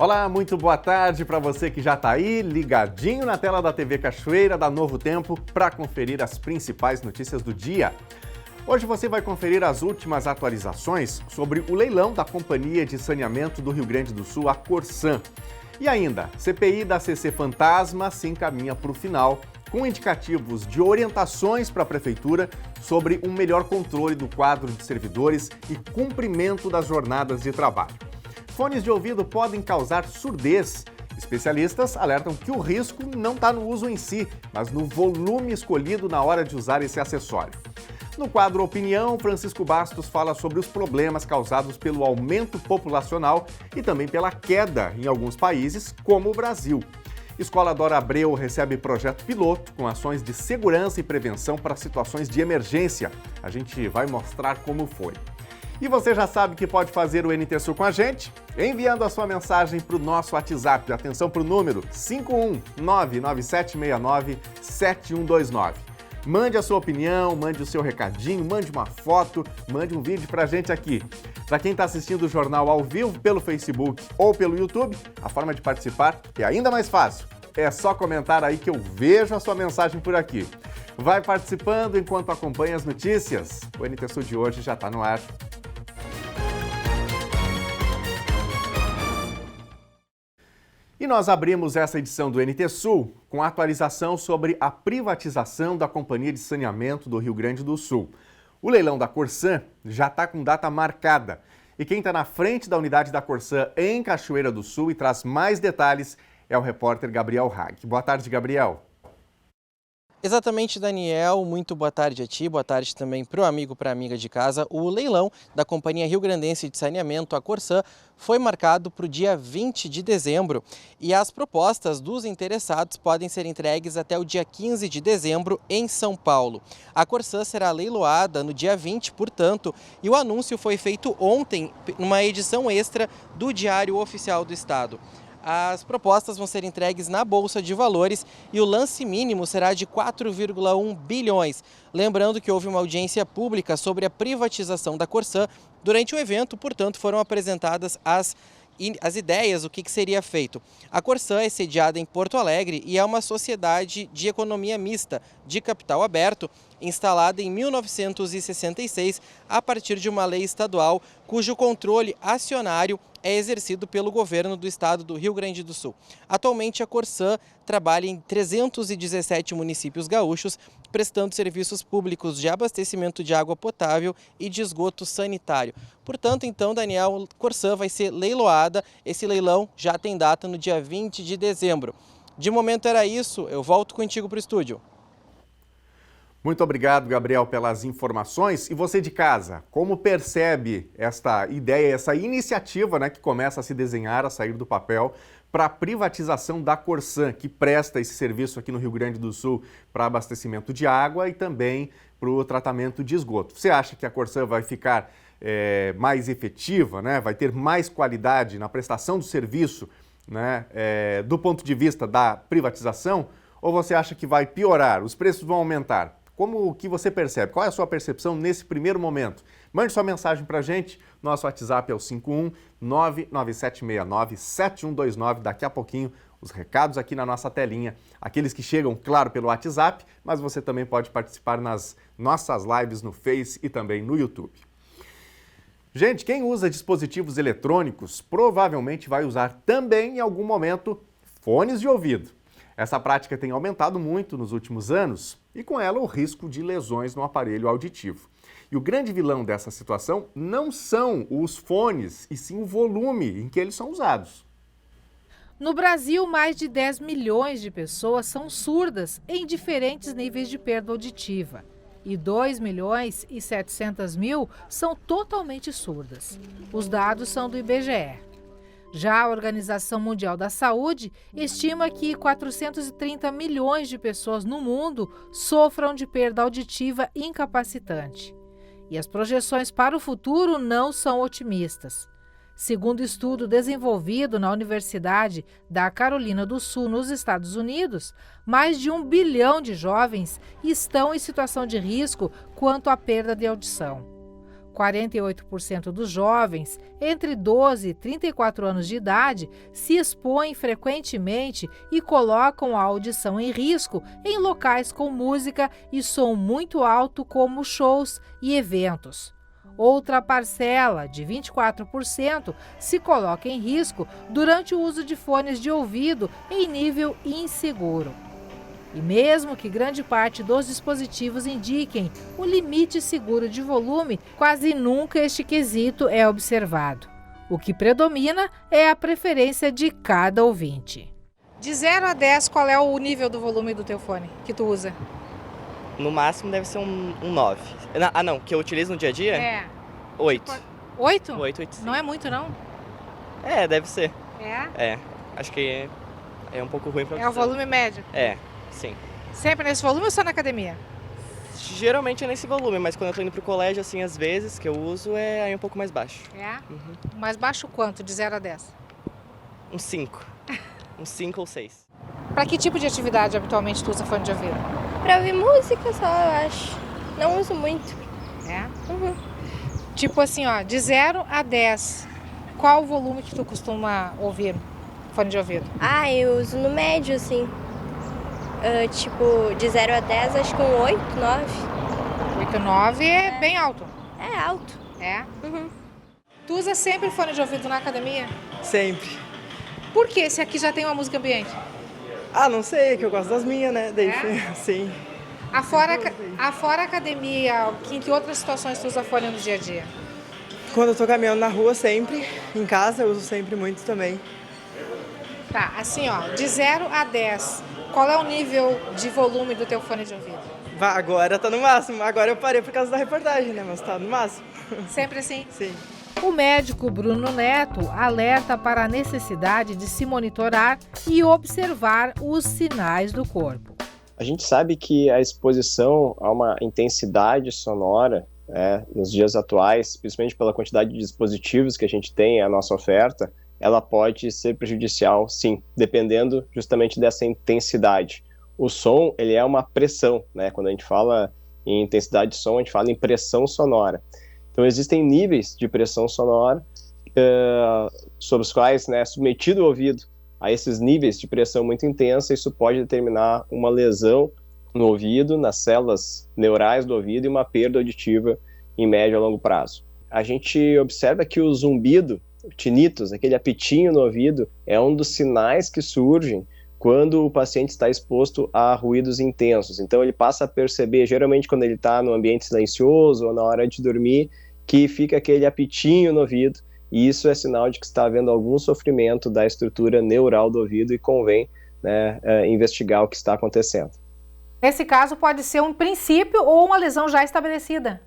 Olá, muito boa tarde para você que já está aí, ligadinho na tela da TV Cachoeira da Novo Tempo para conferir as principais notícias do dia. Hoje você vai conferir as últimas atualizações sobre o leilão da Companhia de Saneamento do Rio Grande do Sul, a Corsan. E ainda, CPI da CC Fantasma se encaminha para o final, com indicativos de orientações para a Prefeitura sobre um melhor controle do quadro de servidores e cumprimento das jornadas de trabalho. Fones de ouvido podem causar surdez. Especialistas alertam que o risco não está no uso em si, mas no volume escolhido na hora de usar esse acessório. No quadro Opinião, Francisco Bastos fala sobre os problemas causados pelo aumento populacional e também pela queda em alguns países, como o Brasil. Escola Dora Abreu recebe projeto piloto com ações de segurança e prevenção para situações de emergência. A gente vai mostrar como foi. E você já sabe que pode fazer o NT Sul com a gente, enviando a sua mensagem para o nosso WhatsApp. Atenção para o número 51997697129. Mande a sua opinião, mande o seu recadinho, mande uma foto, mande um vídeo para a gente aqui. Para quem está assistindo o jornal ao vivo pelo Facebook ou pelo YouTube, a forma de participar é ainda mais fácil. É só comentar aí que eu vejo a sua mensagem por aqui. Vai participando enquanto acompanha as notícias. O NT Sul de hoje já está no ar. E nós abrimos essa edição do NT Sul com a atualização sobre a privatização da Companhia de Saneamento do Rio Grande do Sul. O leilão da Corsan já está com data marcada. E quem está na frente da unidade da Corsan em Cachoeira do Sul e traz mais detalhes é o repórter Gabriel Hag. Boa tarde, Gabriel. Exatamente, Daniel. Muito boa tarde a ti, boa tarde também para o amigo, para a amiga de casa. O leilão da Companhia Rio Grandense de Saneamento, a Corsan, foi marcado para o dia 20 de dezembro e as propostas dos interessados podem ser entregues até o dia 15 de dezembro em São Paulo. A Corsan será leiloada no dia 20, portanto, e o anúncio foi feito ontem numa edição extra do Diário Oficial do Estado. As propostas vão ser entregues na Bolsa de Valores e o lance mínimo será de 4,1 bilhões. Lembrando que houve uma audiência pública sobre a privatização da Corsan. Durante o evento, portanto, foram apresentadas as ideias, o que seria feito. A Corsan é sediada em Porto Alegre e é uma sociedade de economia mista, de capital aberto, instalada em 1966 a partir de uma lei estadual cujo controle acionário é exercido pelo governo do estado do Rio Grande do Sul. Atualmente, a Corsan trabalha em 317 municípios gaúchos, prestando serviços públicos de abastecimento de água potável e de esgoto sanitário. Portanto, então, Daniel, Corsan vai ser leiloada. Esse leilão já tem data no dia 20 de dezembro. De momento era isso, eu volto contigo para o estúdio. Muito obrigado, Gabriel, pelas informações. E você de casa, como percebe esta ideia, essa iniciativa, que começa a se desenhar, a sair do papel, para a privatização da Corsan, que presta esse serviço aqui no Rio Grande do Sul para abastecimento de água e também para o tratamento de esgoto. Você acha que a Corsan vai ficar mais efetiva, vai ter mais qualidade na prestação do serviço, do ponto de vista da privatização? Ou você acha que vai piorar, os preços vão aumentar? Como que você percebe? Qual é a sua percepção nesse primeiro momento? Mande sua mensagem para a gente. Nosso WhatsApp é o 51997697129. Daqui a pouquinho, os recados aqui na nossa telinha. Aqueles que chegam, claro, pelo WhatsApp, mas você também pode participar nas nossas lives no Face e também no YouTube. Gente, quem usa dispositivos eletrônicos provavelmente vai usar também, em algum momento, fones de ouvido. Essa prática tem aumentado muito nos últimos anos e com ela o risco de lesões no aparelho auditivo. E o grande vilão dessa situação não são os fones, e sim o volume em que eles são usados. No Brasil, mais de 10 milhões de pessoas são surdas em diferentes níveis de perda auditiva. E 2.700.000 são totalmente surdas. Os dados são do IBGE. Já a Organização Mundial da Saúde estima que 430 milhões de pessoas no mundo sofram de perda auditiva incapacitante. E as projeções para o futuro não são otimistas. Segundo estudo desenvolvido na Universidade da Carolina do Sul, nos Estados Unidos, mais de 1 bilhão de jovens estão em situação de risco quanto à perda de audição. 48% dos jovens entre 12 e 34 anos de idade se expõem frequentemente e colocam a audição em risco em locais com música e som muito alto, como shows e eventos. Outra parcela, de 24%, se coloca em risco durante o uso de fones de ouvido em nível inseguro. E mesmo que grande parte dos dispositivos indiquem o limite seguro de volume, quase nunca este quesito é observado. O que predomina é a preferência de cada ouvinte. De 0 a 10, qual é o nível do volume do teu fone que tu usa? No máximo deve ser um 9. Ah, não, que eu utilizo no dia a dia? É. 8. 8? 8, Não é muito, não? É, deve ser. É? Acho que é um pouco ruim pra É o volume médio? É, sim. Sempre nesse volume ou só na academia? Geralmente é nesse volume, mas quando eu tô indo pro colégio, assim, às vezes, que eu uso, é aí um pouco mais baixo. É? Uhum. Mais baixo quanto, de 0 a 10? Uns 5. Uns 5 ou 6. Para que tipo de atividade habitualmente tu usa fone de ouvido? Pra ouvir música só, eu acho. Não uso muito. É? Uhum. Tipo assim, ó, de 0 a 10, qual o volume que tu costuma ouvir fone de ouvido? Ah, eu uso no médio, assim. Tipo, de 0 a 10, acho que um 8, 9. 8, 9 é bem alto. É alto. É? Uhum. Tu usa sempre fone de ouvido na academia? Sempre. Por que esse aqui já tem uma música ambiente? Ah, não sei, que eu gosto das minhas, né? Daí, É? sim. Afora academia, em que outras situações tu usa fone no dia a dia? Quando eu tô caminhando na rua, sempre. Em casa, eu uso sempre muito também. Tá, assim ó, de 0 a 10, qual é o nível de volume do teu fone de ouvido? Agora tá no máximo. Agora eu parei por causa da reportagem, né? Mas tá no máximo. Sempre assim? Sim. O médico Bruno Neto alerta para a necessidade de se monitorar e observar os sinais do corpo. A gente sabe que a exposição a uma intensidade sonora, nos dias atuais, principalmente pela quantidade de dispositivos que a gente tem à nossa oferta, ela pode ser prejudicial, sim, dependendo justamente dessa intensidade. O som, ele é uma pressão, né? Quando a gente fala em intensidade de som, a gente fala em pressão sonora. Então, existem níveis de pressão sonora sobre os quais, né, submetido o ouvido a esses níveis de pressão muito intensa, isso pode determinar uma lesão no ouvido, nas células neurais do ouvido e uma perda auditiva em médio a longo prazo. A gente observa que o zumbido, o tinnitus, aquele apitinho no ouvido, é um dos sinais que surgem quando o paciente está exposto a ruídos intensos. Então ele passa a perceber, geralmente quando ele está no ambiente silencioso ou na hora de dormir, que fica aquele apitinho no ouvido, e isso é sinal de que está havendo algum sofrimento da estrutura neural do ouvido e convém, né, investigar o que está acontecendo. Nesse caso pode ser um princípio ou uma lesão já estabelecida.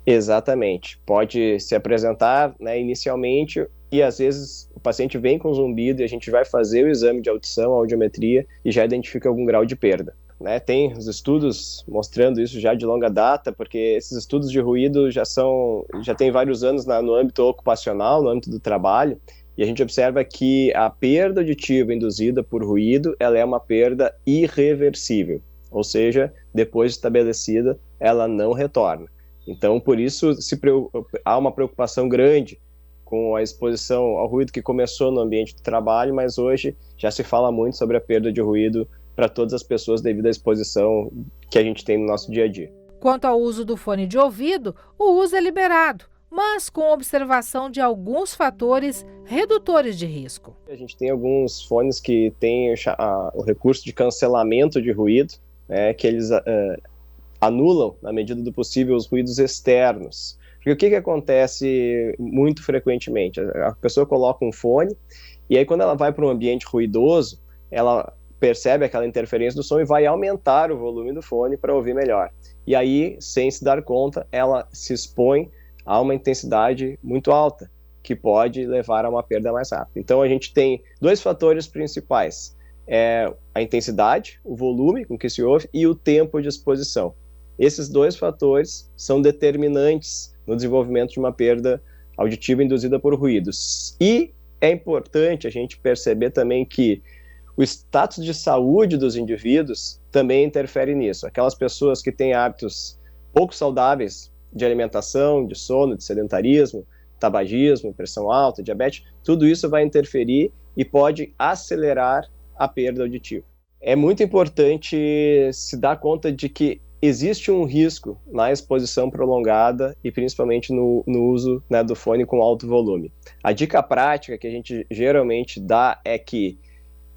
Exatamente. Pode se apresentar, né, inicialmente, e às vezes o paciente vem com zumbido e a gente vai fazer o exame de audição, a audiometria, e já identifica algum grau de perda. Né, tem os estudos mostrando isso já de longa data, porque esses estudos de ruído já tem vários anos no âmbito ocupacional, no âmbito do trabalho, e a gente observa que a perda auditiva induzida por ruído, ela é uma perda irreversível, ou seja, depois de estabelecida, ela não retorna. Então, por isso, há uma preocupação grande com a exposição ao ruído que começou no ambiente do trabalho, mas hoje já se fala muito sobre a perda de ruído para todas as pessoas devido à exposição que a gente tem no nosso dia a dia. Quanto ao uso do fone de ouvido, o uso é liberado, mas com observação de alguns fatores redutores de risco. A gente tem alguns fones que têm o recurso de cancelamento de ruído, né, que eles anulam, na medida do possível, os ruídos externos. Porque o que acontece muito frequentemente? A pessoa coloca um fone e aí quando ela vai para um ambiente ruidoso, ela percebe aquela interferência do som e vai aumentar o volume do fone para ouvir melhor. E aí, sem se dar conta, ela se expõe a uma intensidade muito alta, que pode levar a uma perda mais rápida. Então, a gente tem dois fatores principais. A intensidade, o volume com que se ouve e o tempo de exposição. Esses dois fatores são determinantes no desenvolvimento de uma perda auditiva induzida por ruídos. E é importante a gente perceber também que o status de saúde dos indivíduos também interfere nisso. Aquelas pessoas que têm hábitos pouco saudáveis de alimentação, de sono, de sedentarismo, tabagismo, pressão alta, diabetes, tudo isso vai interferir e pode acelerar a perda auditiva. É muito importante se dar conta de que existe um risco na exposição prolongada e principalmente no uso, né, do fone com alto volume. A dica prática que a gente geralmente dá é que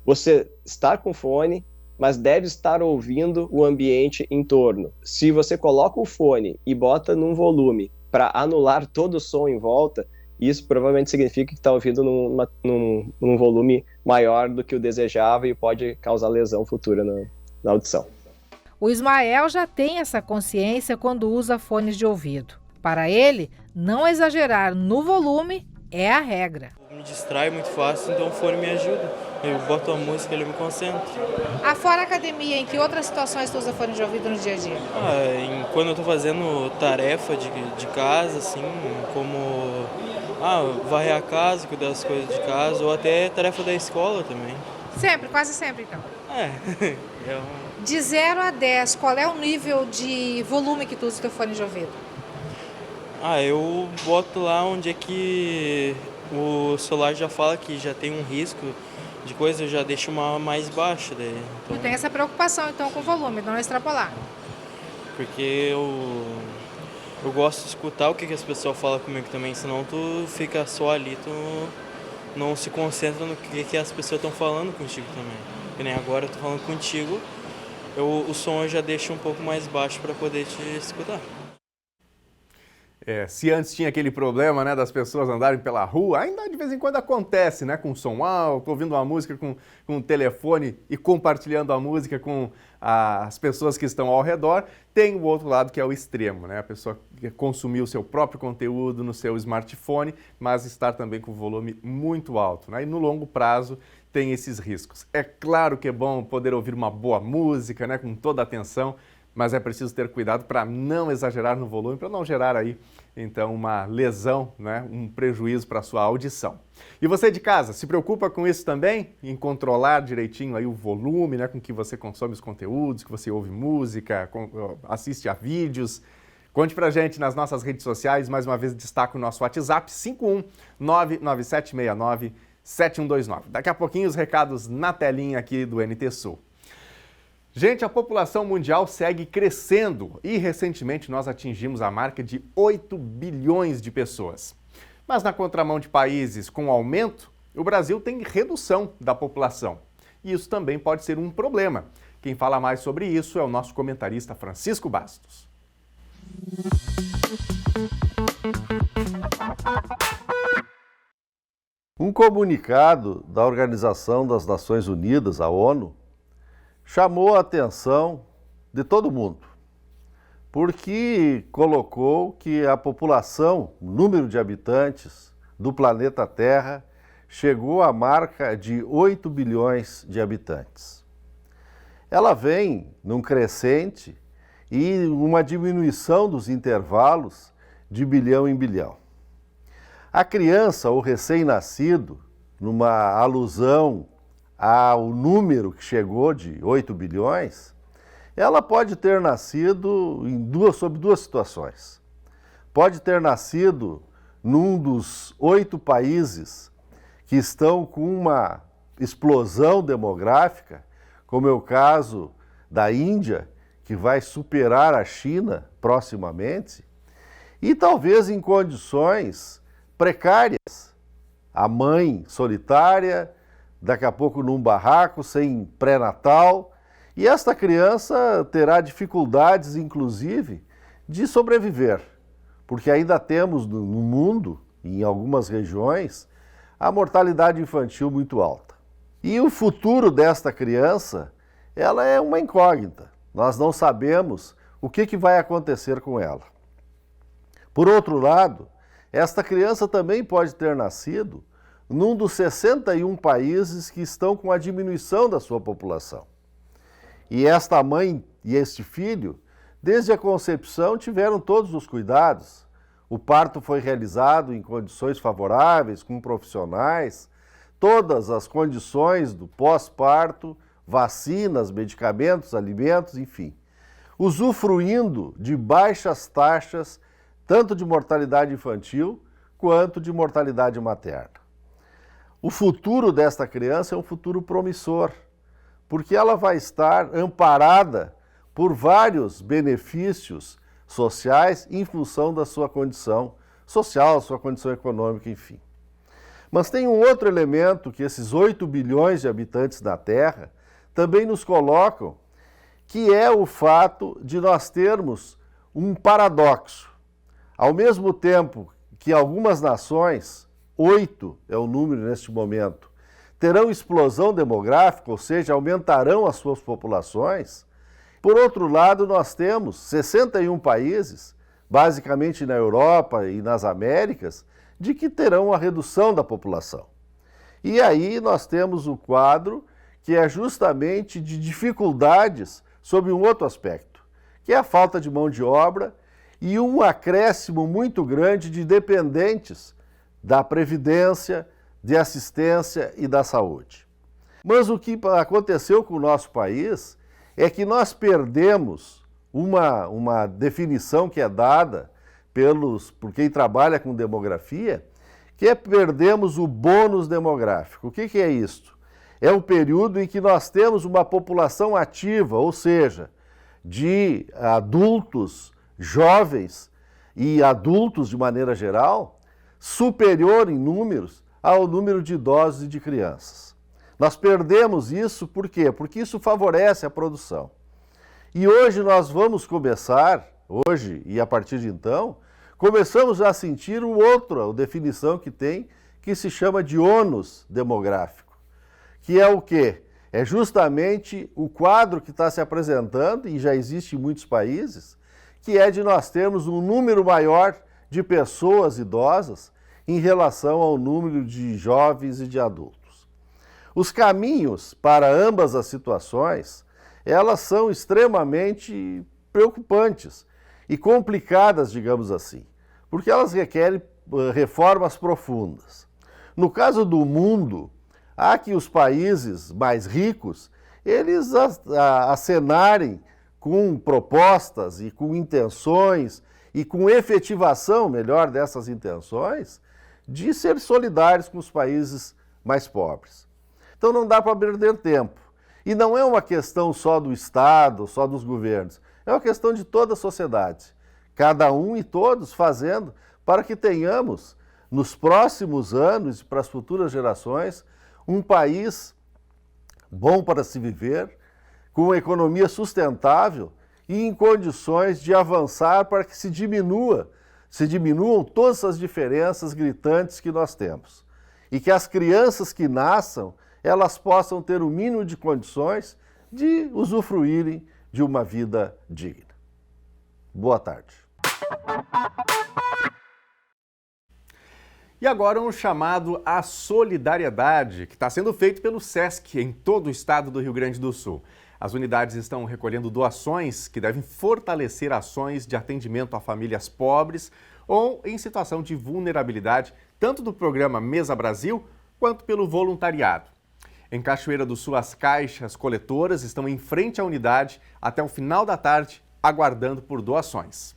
você está com fone, mas deve estar ouvindo o ambiente em torno. Se você coloca o fone e bota num volume para anular todo o som em volta, isso provavelmente significa que está ouvindo num volume maior do que o desejável e pode causar lesão futura na audição. O Ismael já tem essa consciência quando usa fones de ouvido. Para ele, não exagerar no volume é a regra. Me distrai muito fácil, então o fone me ajuda. Eu boto a música e ele me concentra. Afora a academia, em que outras situações tu usa fone de ouvido no dia a dia? Quando eu estou fazendo tarefa de casa, assim, como varrer a casa, cuidar das coisas de casa, ou até tarefa da escola também. Sempre, quase sempre então. De 0 a 10, qual é o nível de volume que tu usa o teu fone de ouvido? Eu boto lá onde é que o celular já fala que já tem um risco de coisa, eu já deixo uma mais baixa daí. Então, tu tem essa preocupação então com o volume, não extrapolar? Porque eu gosto de escutar o que as pessoas falam comigo também, senão tu fica só ali, tu não se concentra no que as pessoas estão falando contigo também. Que nem agora eu tô falando contigo, o som eu já deixo um pouco mais baixo para poder te escutar. Se antes tinha aquele problema, né, das pessoas andarem pela rua, ainda de vez em quando acontece, né, com som alto, ouvindo uma música com o telefone e compartilhando a música com as pessoas que estão ao redor. Tem o outro lado que é o extremo, né, a pessoa consumir o seu próprio conteúdo no seu smartphone, mas estar também com o volume muito alto, né, e no longo prazo tem esses riscos. É claro que é bom poder ouvir uma boa música, né, com toda a atenção, mas é preciso ter cuidado para não exagerar no volume, para não gerar aí, então, uma lesão, né, um prejuízo para a sua audição. E você de casa, se preocupa com isso também? Em controlar direitinho aí o volume, né, com que você consome os conteúdos, que você ouve música, assiste a vídeos? Conte pra gente nas nossas redes sociais, mais uma vez destaca o nosso WhatsApp, 51997697129. Daqui a pouquinho os recados na telinha aqui do NT Sul. Gente, a população mundial segue crescendo e recentemente nós atingimos a marca de 8 bilhões de pessoas. Mas na contramão de países com aumento, o Brasil tem redução da população. E isso também pode ser um problema. Quem fala mais sobre isso é o nosso comentarista Francisco Bastos. Um comunicado da Organização das Nações Unidas, a ONU, chamou a atenção de todo mundo, porque colocou que a população, o número de habitantes do planeta Terra, chegou à marca de 8 bilhões de habitantes. Ela vem num crescente e uma diminuição dos intervalos de bilhão em bilhão. A criança ou recém-nascido, numa alusão ao número que chegou de 8 bilhões, ela pode ter nascido sob duas situações. Pode ter nascido num dos 8 países que estão com uma explosão demográfica, como é o caso da Índia, que vai superar a China proximamente, e talvez em condições precárias. A mãe solitária, daqui a pouco num barraco, sem pré-natal, e esta criança terá dificuldades, inclusive, de sobreviver, porque ainda temos no mundo, em algumas regiões, a mortalidade infantil muito alta. E o futuro desta criança, ela é uma incógnita. Nós não sabemos o que vai acontecer com ela. Por outro lado, esta criança também pode ter nascido num dos 61 países que estão com a diminuição da sua população. E esta mãe e este filho, desde a concepção, tiveram todos os cuidados. O parto foi realizado em condições favoráveis, com profissionais, todas as condições do pós-parto, vacinas, medicamentos, alimentos, enfim, usufruindo de baixas taxas tanto de mortalidade infantil quanto de mortalidade materna. O futuro desta criança é um futuro promissor, porque ela vai estar amparada por vários benefícios sociais em função da sua condição social, sua condição econômica, enfim. Mas tem um outro elemento que esses 8 bilhões de habitantes da Terra também nos colocam, que é o fato de nós termos um paradoxo. Ao mesmo tempo que algumas nações, 8 é o número neste momento, terão explosão demográfica, ou seja, aumentarão as suas populações, por outro lado nós temos 61 países, basicamente na Europa e nas Américas, de que terão a redução da população. E aí nós temos o quadro que é justamente de dificuldades sob um outro aspecto, que é a falta de mão de obra e um acréscimo muito grande de dependentes da previdência, de assistência e da saúde. Mas o que aconteceu com o nosso país é que nós perdemos uma definição que é dada por quem trabalha com demografia, que é perdemos o bônus demográfico. O que é isto? É o período em que nós temos uma população ativa, ou seja, de adultos, jovens e adultos de maneira geral, superior em números ao número de idosos e de crianças. Nós perdemos isso por quê? Porque isso favorece a produção. E hoje nós vamos começar, hoje e a partir de então, começamos a sentir outra definição que tem, que se chama de ônus demográfico, que é o quê? É justamente o quadro que está se apresentando, e já existe em muitos países, que é de nós termos um número maior de pessoas idosas em relação ao número de jovens e de adultos. Os caminhos para ambas as situações, elas são extremamente preocupantes e complicadas, digamos assim, porque elas requerem reformas profundas. No caso do mundo, há que os países mais ricos, eles acenarem com propostas e com intenções e com efetivação, melhor, dessas intenções, de ser solidários com os países mais pobres. Então não dá para perder tempo. E não é uma questão só do Estado, só dos governos, é uma questão de toda a sociedade. Cada um e todos fazendo para que tenhamos, nos próximos anos e para as futuras gerações, um país bom para se viver, com uma economia sustentável e em condições de avançar para que se diminuam todas as diferenças gritantes que nós temos. E que as crianças que nasçam, elas possam ter o mínimo de condições de usufruírem de uma vida digna. Boa tarde. E agora um chamado à solidariedade, que está sendo feito pelo SESC em todo o estado do Rio Grande do Sul. As unidades estão recolhendo doações que devem fortalecer ações de atendimento a famílias pobres ou em situação de vulnerabilidade, tanto do programa Mesa Brasil quanto pelo voluntariado. Em Cachoeira do Sul, as caixas coletoras estão em frente à unidade até o final da tarde, aguardando por doações.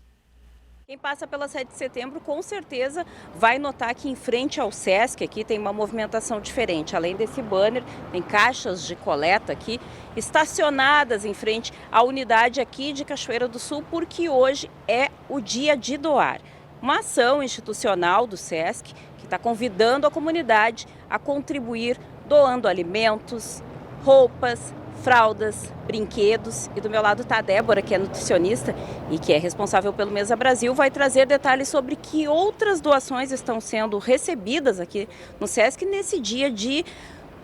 Quem passa pela 7 de setembro, com certeza, vai notar que em frente ao SESC aqui tem uma movimentação diferente. Além desse banner, tem caixas de coleta aqui, estacionadas em frente à unidade aqui de Cachoeira do Sul, porque hoje é o dia de doar. Uma ação institucional do SESC que está convidando a comunidade a contribuir doando alimentos, roupas, fraldas, brinquedos. E do meu lado está a Débora, que é nutricionista e que é responsável pelo Mesa Brasil, vai trazer detalhes sobre que outras doações estão sendo recebidas aqui no SESC nesse dia de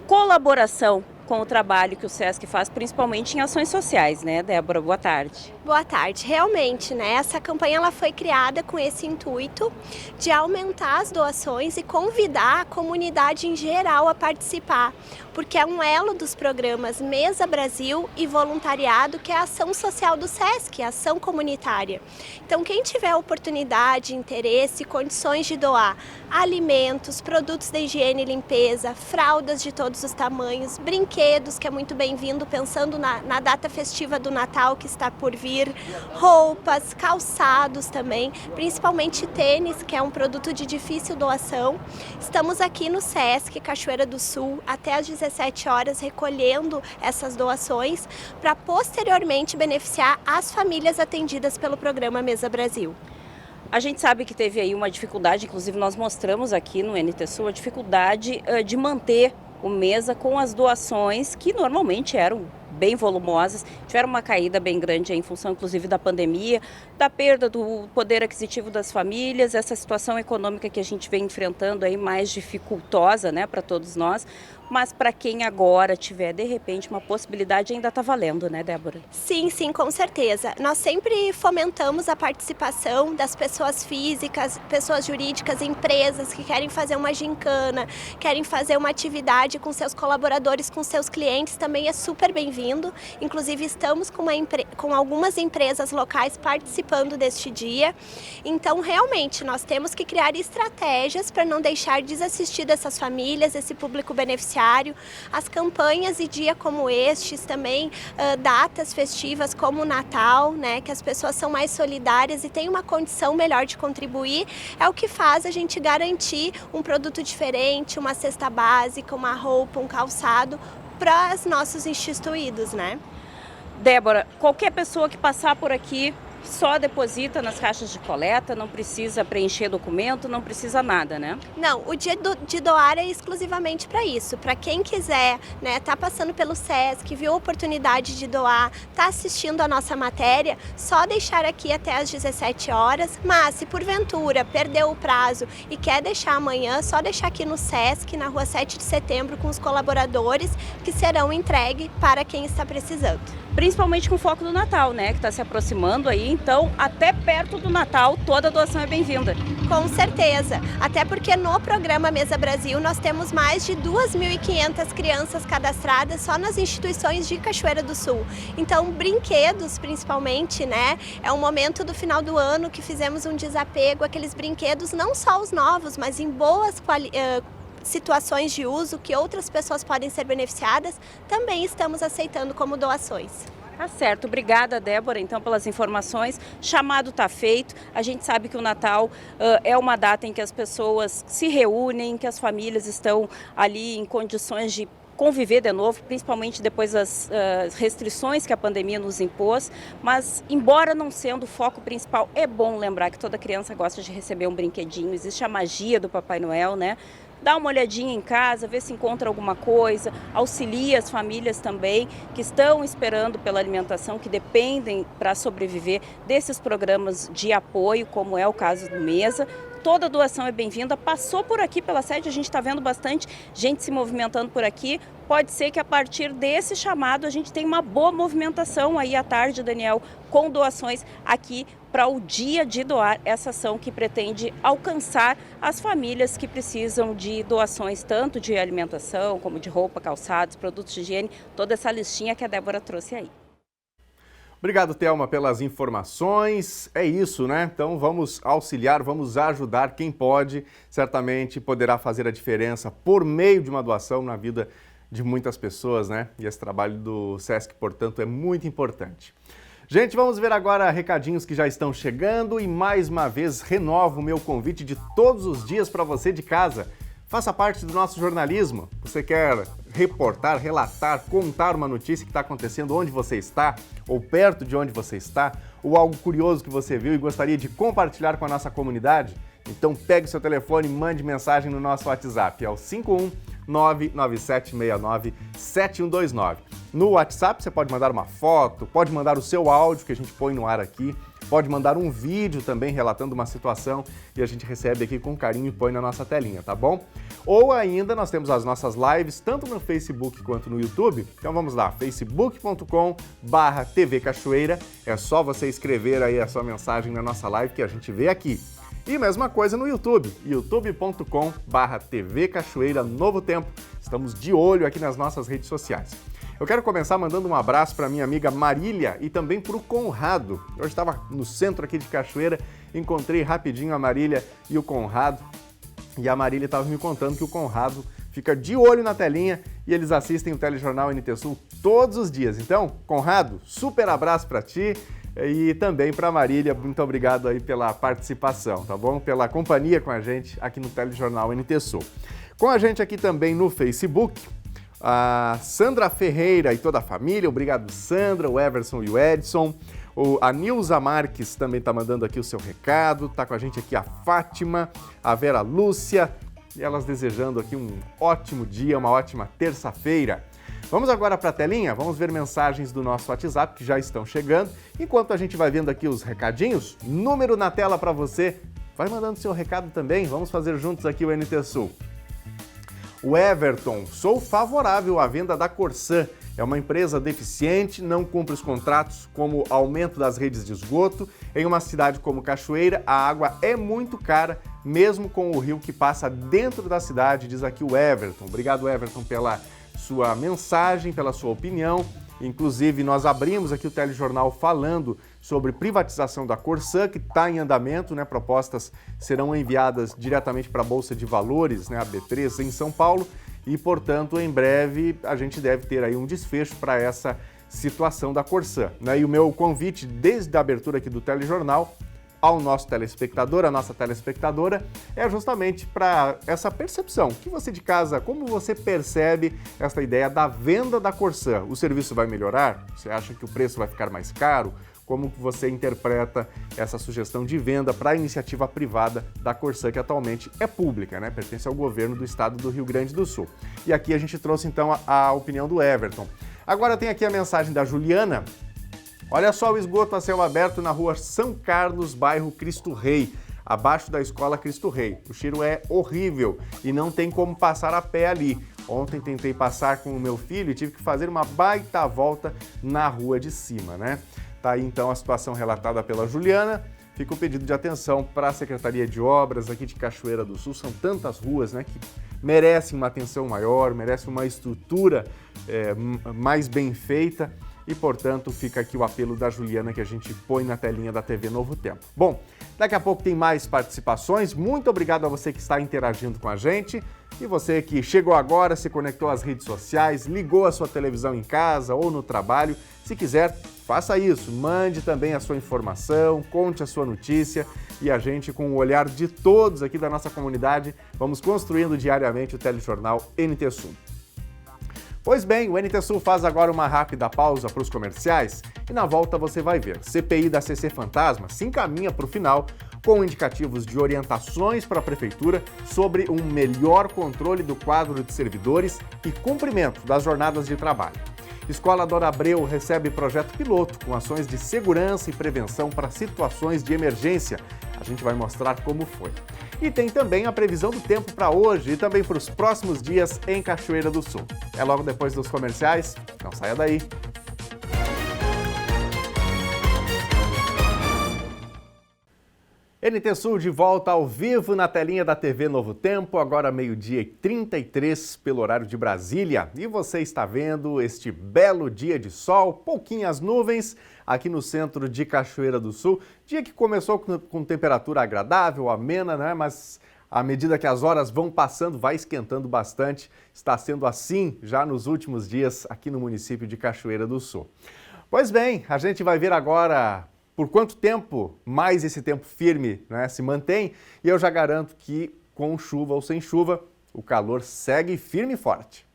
colaboração com o trabalho que o SESC faz, principalmente em ações sociais, né, Débora? Boa tarde. Boa tarde. Realmente, né, essa campanha ela foi criada com esse intuito de aumentar as doações e convidar a comunidade em geral a participar. porque é um elo dos programas Mesa Brasil e voluntariado, que é a ação social do SESC, a ação comunitária. Então, quem tiver oportunidade, interesse, condições de doar alimentos, produtos de higiene e limpeza, fraldas de todos os tamanhos, brinquedos, que é muito bem-vindo, pensando na data festiva do Natal que está por vir, roupas, calçados também, principalmente tênis, que é um produto de difícil doação. Estamos aqui no SESC Cachoeira do Sul até às 17 horas recolhendo essas doações para posteriormente beneficiar as famílias atendidas pelo programa Mesa Brasil. A gente sabe que teve aí uma dificuldade, inclusive nós mostramos aqui no NT Sul a dificuldade de manter o Mesa com as doações que normalmente eram bem volumosas, tiveram uma caída bem grande em função inclusive da pandemia, da perda do poder aquisitivo das famílias, essa situação econômica que a gente vem enfrentando aí mais dificultosa, né, para todos nós, mas para quem agora tiver de repente uma possibilidade ainda está valendo, né, Débora? Sim, com certeza. Nós sempre fomentamos a participação das pessoas físicas, pessoas jurídicas, empresas que querem fazer uma gincana, querem fazer uma atividade com seus colaboradores, com seus clientes, também é super bem-vindo. Inclusive estamos com algumas empresas locais participando deste dia. Então realmente nós temos que criar estratégias para não deixar desassistido essas famílias, esse público beneficiário. As campanhas e dia como estes também, datas festivas como o Natal, né, que as pessoas são mais solidárias e têm uma condição melhor de contribuir, é o que faz a gente garantir um produto diferente, uma cesta básica, uma roupa, um calçado para os nossos instituídos, né? Débora, qualquer pessoa que passar por aqui só deposita nas caixas de coleta, não precisa preencher documento, não precisa nada, né? Não, o dia de doar é exclusivamente para isso. Para quem quiser, né, tá passando pelo SESC, viu a oportunidade de doar, tá assistindo a nossa matéria, só deixar aqui até às 17 horas. Mas se porventura perdeu o prazo e quer deixar amanhã, só deixar aqui no SESC, na rua 7 de setembro, com os colaboradores que serão entregues para quem está precisando. Principalmente com o foco do Natal, né, que está se aproximando aí, então até perto do Natal toda doação é bem-vinda. Com certeza, até porque no programa Mesa Brasil nós temos mais de 2.500 crianças cadastradas só nas instituições de Cachoeira do Sul. Então brinquedos principalmente, né, é um momento do final do ano que fizemos um desapego, aqueles brinquedos não só os novos, mas em boas situações de uso que outras pessoas podem ser beneficiadas, também estamos aceitando como doações. Tá certo, obrigada Débora então pelas informações, chamado está feito, a gente sabe que o Natal é uma data em que as pessoas se reúnem, que as famílias estão ali em condições de conviver de novo, principalmente depois das restrições que a pandemia nos impôs, mas embora não sendo o foco principal, é bom lembrar que toda criança gosta de receber um brinquedinho, existe a magia do Papai Noel, né? Dá uma olhadinha em casa, vê se encontra alguma coisa, auxilia as famílias também que estão esperando pela alimentação, que dependem para sobreviver desses programas de apoio, como é o caso do Mesa. Toda doação é bem-vinda, passou por aqui pela sede, a gente está vendo bastante gente se movimentando por aqui. Pode ser que a partir desse chamado a gente tenha uma boa movimentação aí à tarde, Daniel, com doações aqui para o dia de doar, essa ação que pretende alcançar as famílias que precisam de doações tanto de alimentação como de roupa, calçados, produtos de higiene, toda essa listinha que a Débora trouxe aí. Obrigado, Thelma, pelas informações. É isso, né? Então vamos auxiliar, vamos ajudar quem pode. Certamente poderá fazer a diferença por meio de uma doação na vida de muitas pessoas, né? E esse trabalho do SESC, portanto, é muito importante. Gente, vamos ver agora recadinhos que já estão chegando e mais uma vez renovo o meu convite de todos os dias para você de casa. Faça parte do nosso jornalismo. Você quer reportar, relatar, contar uma notícia que está acontecendo onde você está, ou perto de onde você está, ou algo curioso que você viu e gostaria de compartilhar com a nossa comunidade? Então pegue seu telefone e mande mensagem no nosso WhatsApp, é o 51997697129. No WhatsApp você pode mandar uma foto, pode mandar o seu áudio que a gente põe no ar aqui, pode mandar um vídeo também relatando uma situação e a gente recebe aqui com carinho e põe na nossa telinha, tá bom? Ou ainda nós temos as nossas lives tanto no Facebook quanto no YouTube. Então vamos lá, facebook.com/TV Cachoeira. É só você escrever aí a sua mensagem na nossa live que a gente vê aqui. E mesma coisa no YouTube, youtube.com/TV Cachoeira Novo Tempo. Estamos de olho aqui nas nossas redes sociais. Eu quero começar mandando um abraço para minha amiga Marília e também para o Conrado. Eu estava no centro aqui de Cachoeira, encontrei rapidinho a Marília e o Conrado. E a Marília estava me contando que o Conrado fica de olho na telinha e eles assistem o Telejornal NT Sul todos os dias. Então, Conrado, super abraço para ti e também para a Marília. Muito obrigado aí pela participação, tá bom? Pela companhia com a gente aqui no Telejornal NT Sul. Com a gente aqui também no Facebook, a Sandra Ferreira e toda a família. Obrigado, Sandra, o Everson e o Edson. A Nilza Marques também está mandando aqui o seu recado. Está com a gente aqui a Fátima, a Vera Lúcia, e elas desejando aqui um ótimo dia, uma ótima terça-feira. Vamos agora para a telinha, vamos ver mensagens do nosso WhatsApp que já estão chegando. Enquanto a gente vai vendo aqui os recadinhos, número na tela para você. Vai mandando seu recado também, vamos fazer juntos aqui o NT Sul. O Everton, sou favorável à venda da Corsã. É uma empresa deficiente, não cumpre os contratos como aumento das redes de esgoto. Em uma cidade como Cachoeira, a água é muito cara, mesmo com o rio que passa dentro da cidade, diz aqui o Everton. Obrigado, Everton, pela sua mensagem, pela sua opinião. Inclusive, nós abrimos aqui o telejornal falando sobre privatização da Corsã, que está em andamento, né? Propostas serão enviadas diretamente para a Bolsa de Valores, né? A B3 em São Paulo, e, portanto, em breve a gente deve ter aí um desfecho para essa situação da Corsã, né? E o meu convite desde a abertura aqui do telejornal ao nosso telespectador, à nossa telespectadora, é justamente para essa percepção. Que você de casa, como você percebe essa ideia da venda da Corsã? O serviço vai melhorar? Você acha que o preço vai ficar mais caro? Como você interpreta essa sugestão de venda para a iniciativa privada da Corsã, que atualmente é pública, né? Pertence ao governo do estado do Rio Grande do Sul. E aqui a gente trouxe então a opinião do Everton. Agora tem aqui a mensagem da Juliana. Olha só o esgoto a céu aberto na rua São Carlos, bairro Cristo Rei, abaixo da escola Cristo Rei. O cheiro é horrível e não tem como passar a pé ali. Ontem tentei passar com o meu filho e tive que fazer uma baita volta na rua de cima, né? Tá aí então a situação relatada pela Juliana. Fica o pedido de atenção para a Secretaria de Obras aqui de Cachoeira do Sul. São tantas ruas, né, que merecem uma atenção maior, merecem uma estrutura mais bem feita. E, portanto, fica aqui o apelo da Juliana que a gente põe na telinha da TV Novo Tempo. Bom, daqui a pouco tem mais participações. Muito obrigado a você que está interagindo com a gente. E você que chegou agora, se conectou às redes sociais, ligou a sua televisão em casa ou no trabalho. Se quiser, faça isso. Mande também a sua informação, conte a sua notícia. E a gente, com o olhar de todos aqui da nossa comunidade, vamos construindo diariamente o telejornal NT Sul. Pois bem, o NT Sul faz agora uma rápida pausa para os comerciais e na volta você vai ver. CPI da CC Fantasma se encaminha para o final com indicativos de orientações para a Prefeitura sobre um melhor controle do quadro de servidores e cumprimento das jornadas de trabalho. Escola Dona Abreu recebe projeto piloto com ações de segurança e prevenção para situações de emergência. A gente vai mostrar como foi. E tem também a previsão do tempo para hoje e também para os próximos dias em Cachoeira do Sul. É logo depois dos comerciais, não saia daí. NT Sul de volta ao vivo na telinha da TV Novo Tempo, agora 12h33 pelo horário de Brasília. E você está vendo este belo dia de sol, pouquinhas nuvens aqui no centro de Cachoeira do Sul. Dia que começou com temperatura agradável, amena, né? Mas à medida que as horas vão passando, vai esquentando bastante. Está sendo assim já nos últimos dias aqui no município de Cachoeira do Sul. Pois bem, a gente vai ver agora por quanto tempo mais esse tempo firme, né, se mantém, e eu já garanto que com chuva ou sem chuva, o calor segue firme e forte.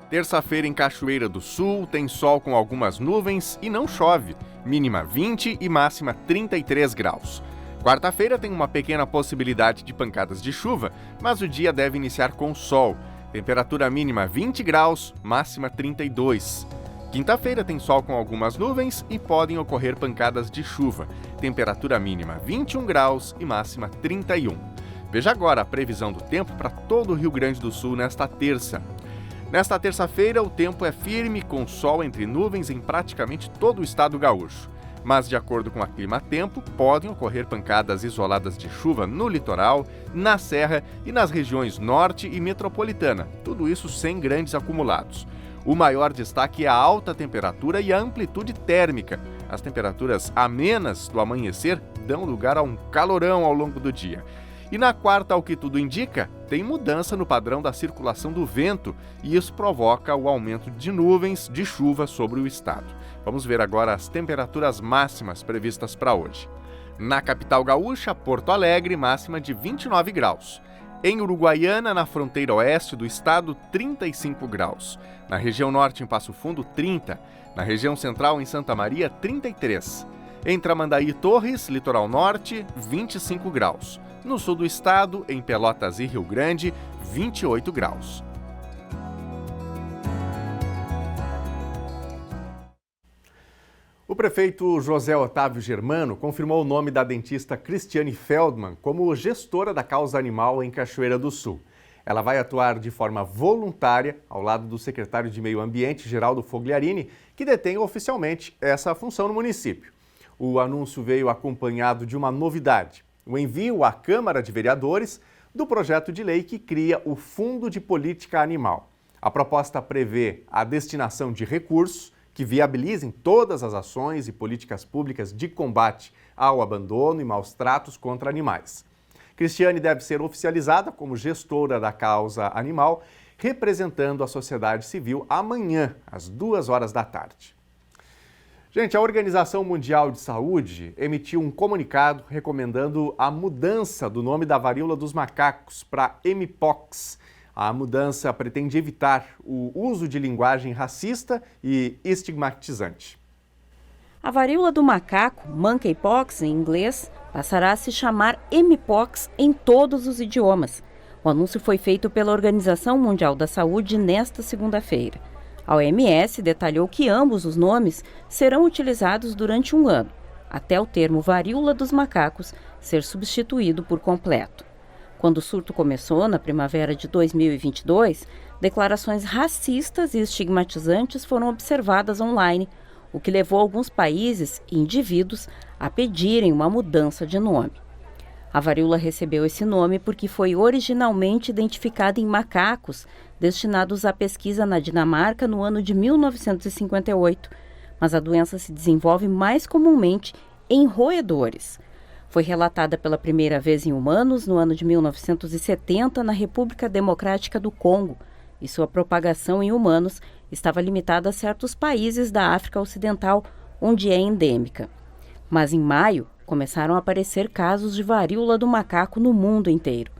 Terça-feira em Cachoeira do Sul, tem sol com algumas nuvens e não chove, mínima 20 e máxima 33 graus. Quarta-feira tem uma pequena possibilidade de pancadas de chuva, mas o dia deve iniciar com sol. Temperatura mínima 20 graus, máxima 32. Quinta-feira tem sol com algumas nuvens e podem ocorrer pancadas de chuva. Temperatura mínima 21 graus e máxima 31. Veja agora a previsão do tempo para todo o Rio Grande do Sul nesta terça. Nesta terça-feira, o tempo é firme, com sol entre nuvens em praticamente todo o estado gaúcho. Mas, de acordo com a Climatempo, podem ocorrer pancadas isoladas de chuva no litoral, na serra e nas regiões norte e metropolitana, tudo isso sem grandes acumulados. O maior destaque é a alta temperatura e a amplitude térmica. As temperaturas amenas do amanhecer dão lugar a um calorão ao longo do dia. E na quarta, ao que tudo indica, tem mudança no padrão da circulação do vento e isso provoca o aumento de nuvens de chuva sobre o estado. Vamos ver agora as temperaturas máximas previstas para hoje. Na capital gaúcha, Porto Alegre, máxima de 29 graus. Em Uruguaiana, na fronteira oeste do estado, 35 graus. Na região norte, em Passo Fundo, 30. Na região central, em Santa Maria, 33. Em Tramandaí e Torres, litoral norte, 25 graus. No sul do estado, em Pelotas e Rio Grande, 28 graus. O prefeito José Otávio Germano confirmou o nome da dentista Cristiane Feldman como gestora da causa animal em Cachoeira do Sul. Ela vai atuar de forma voluntária ao lado do secretário de Meio Ambiente, Geraldo Fogliarini, que detém oficialmente essa função no município. O anúncio veio acompanhado de uma novidade: o envio à Câmara de Vereadores do projeto de lei que cria o Fundo de Política Animal. A proposta prevê a destinação de recursos que viabilizem todas as ações e políticas públicas de combate ao abandono e maus tratos contra animais. Cristiane deve ser oficializada como gestora da causa animal, representando a sociedade civil amanhã, às 2h da tarde. Gente, a Organização Mundial de Saúde emitiu um comunicado recomendando a mudança do nome da varíola dos macacos para Mpox. A mudança pretende evitar o uso de linguagem racista e estigmatizante. A varíola do macaco, monkeypox em inglês, passará a se chamar Mpox em todos os idiomas. O anúncio foi feito pela Organização Mundial da Saúde nesta segunda-feira. A OMS detalhou que ambos os nomes serão utilizados durante um ano, até o termo varíola dos macacos ser substituído por completo. Quando o surto começou, na primavera de 2022, declarações racistas e estigmatizantes foram observadas online, o que levou alguns países e indivíduos a pedirem uma mudança de nome. A varíola recebeu esse nome porque foi originalmente identificada em macacos destinados à pesquisa na Dinamarca no ano de 1958, mas a doença se desenvolve mais comumente em roedores. Foi relatada pela primeira vez em humanos no ano de 1970 na República Democrática do Congo, e sua propagação em humanos estava limitada a certos países da África Ocidental, onde é endêmica. Mas em maio, começaram a aparecer casos de varíola do macaco no mundo inteiro.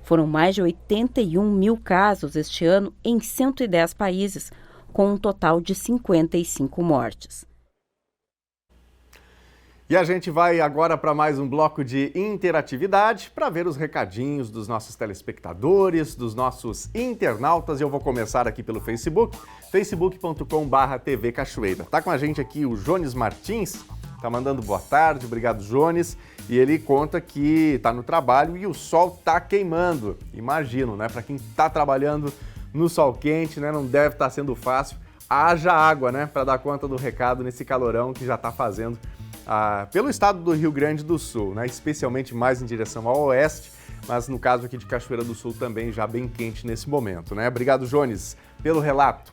Foram mais de 81 mil casos este ano em 110 países, com um total de 55 mortes. E a gente vai agora para mais um bloco de interatividade para ver os recadinhos dos nossos telespectadores, dos nossos internautas. Eu vou começar aqui pelo Facebook, facebook.com/TV Cachoeira. Tá com a gente aqui o Jones Martins, tá mandando boa tarde, obrigado Jones. E ele conta que está no trabalho e o sol tá queimando. Imagino, né? Para quem está trabalhando no sol quente, né? Não deve estar sendo fácil. Haja água, né? Para dar conta do recado nesse calorão que já está fazendo pelo estado do Rio Grande do Sul, né? Especialmente mais em direção ao oeste, mas no caso aqui de Cachoeira do Sul também já bem quente nesse momento, né? Obrigado, Jones, pelo relato.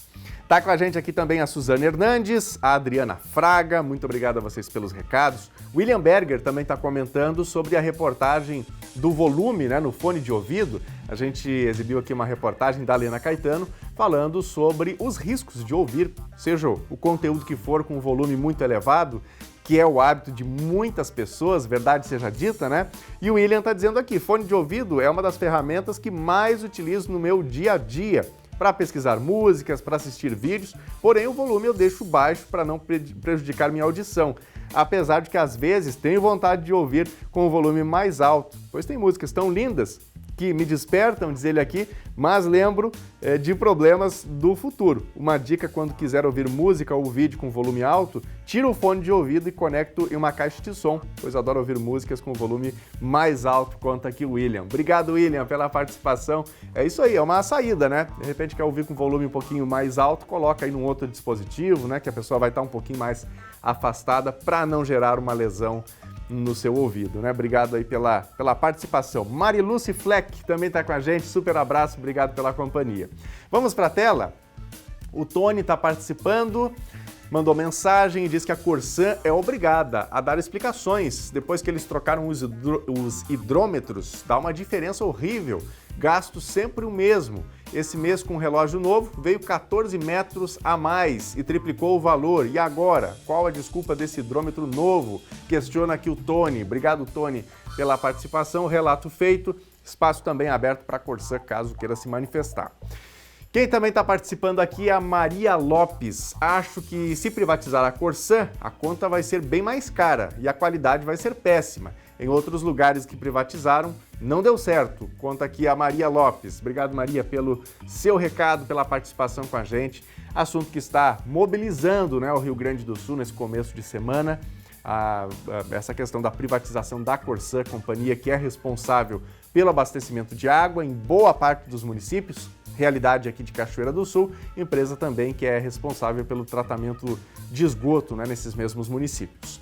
Tá com a gente aqui também a Suzana Hernandes, a Adriana Fraga, muito obrigado a vocês pelos recados. William Berger também está comentando sobre a reportagem do volume, né, no fone de ouvido. A gente exibiu aqui uma reportagem da Lena Caetano falando sobre os riscos de ouvir, seja o conteúdo que for com um volume muito elevado, que é o hábito de muitas pessoas, verdade seja dita, né? E o William está dizendo aqui, fone de ouvido é uma das ferramentas que mais utilizo no meu dia a dia, para pesquisar músicas, para assistir vídeos, porém o volume eu deixo baixo para não prejudicar minha audição, apesar de que às vezes tenho vontade de ouvir com o volume mais alto, pois tem músicas tão lindas que me despertam, diz ele aqui, mas lembro de problemas do futuro. Uma dica: quando quiser ouvir música ou vídeo com volume alto, tira o fone de ouvido e conecto em uma caixa de som, pois adoro ouvir músicas com volume mais alto, conta aqui o William. Obrigado, William, pela participação. É isso aí, é uma saída, né? De repente quer ouvir com volume um pouquinho mais alto, coloca aí num outro dispositivo, né? Que a pessoa vai estar um pouquinho mais afastada para não gerar uma lesão no seu ouvido, né? Obrigado aí pela participação. Mariluce Fleck também está com a gente, super abraço, obrigado pela companhia. Vamos para a tela? O Tony está participando, mandou mensagem e diz que a Corsã é obrigada a dar explicações. Depois que eles trocaram os hidrômetros, dá uma diferença horrível, gasto sempre o mesmo. Esse mês, com um relógio novo, veio 14 metros a mais e triplicou o valor. E agora? Qual a desculpa desse hidrômetro novo? Questiona aqui o Tony. Obrigado, Tony, pela participação. Relato feito. Espaço também aberto para a Corsã, caso queira se manifestar. Quem também está participando aqui é a Maria Lopes. Acho que se privatizar a Corsã, a conta vai ser bem mais cara e a qualidade vai ser péssima. Em outros lugares que privatizaram, não deu certo. Conta aqui a Maria Lopes. Obrigado, Maria, pelo seu recado, pela participação com a gente. Assunto que está mobilizando, né, o Rio Grande do Sul nesse começo de semana. Essa questão da privatização da Corsã, companhia que é responsável pelo abastecimento de água em boa parte dos municípios. Realidade aqui de Cachoeira do Sul, empresa também que é responsável pelo tratamento de esgoto, né, nesses mesmos municípios.